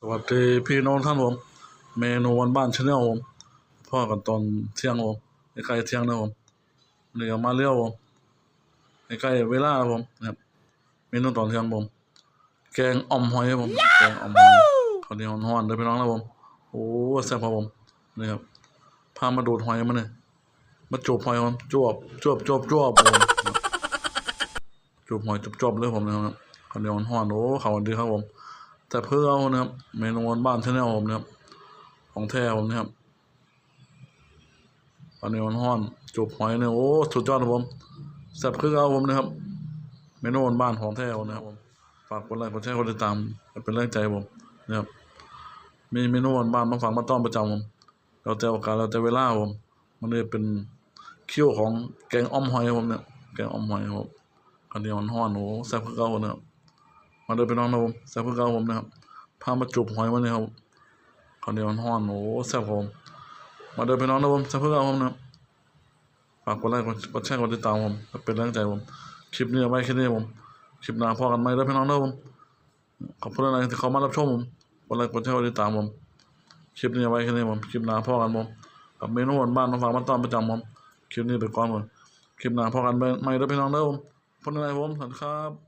สวัสดีพี่น้องท่านผมเมนูวันบ้านชาแนลผมพ่อกันตอนเที่ยงผมใกล้เที่ยงนะผมเดี๋ยวมาเลี้ยวผมใกล้เวลาผมนะครับเมนูตอนเที่ยงผมแกงอ่อมหอยผมแกงอ่อมหอยข้าวเหนียวร้อนๆเด้อพี่น้องนะผมโอ้แซ่บครับผมนี่ครับพามาดูดหอยมาเนี่ยมาจูบหอยผมจวบผมจูบหอยจวบเลยผมนะครับข้าวเหนียวร้อนๆโอ้ข้าวดีครับผมแต่เพื่อเอานะครับเมนูวันบ้านชาแนลผมนะครับของแท้ผมนะครับอันนี้มันห้อนจูบหอยเนี่ยโอ้สุดยอดครับผมแซ่บคือเอาผมนะครับเมนูบ้านของแท้ผมนะครับผมฝากกดไลค์กดแชร์กดติดตามเป็นแรงใจผมนะครับมีเมนูบ้านมาฝากมาต้อนประจำผมเราแต่โอกาสเราแต่เวลาผมมันเลยเป็นคิวของแกงอ่อมหอยผมเนี่ยแกงอ่อมหอยผมอันนี้มันห้อนโอ้แซ่บคือเอานะครับมาเดินไปน้องนะผมแซ่บคือเอาผมนะครับพามาจูบหอยมาเนี่ยครับอันนี้มันห้อนโอ้แซ่บผมมาเดินไปน้องนะผมแซ่บคือเอาผมนะครับ ฝากกดไลค์กดแชร์กดติดตามผมเป็นแรงใจผมคลิปนี้เอาไว้แค่นี้ผมคลิปหน้าพอกันไหมแล้วพี่น้องเด้อผมขอบคุณอะไรที่เขามารับชมผมกดไลค์กดแชร์กดติดตามผมคลิปนี้เอาไว้แค่นี้ผมคลิปหน้าพอกันผมกับเมนูบ้านมาฝากมาต้อนประจำผมคลิปนี้ไปก่อนผมคลิปหน้าพอกันไหมแล้วพี่น้องเด้อผมคนอะไรผมสวัสดีครับ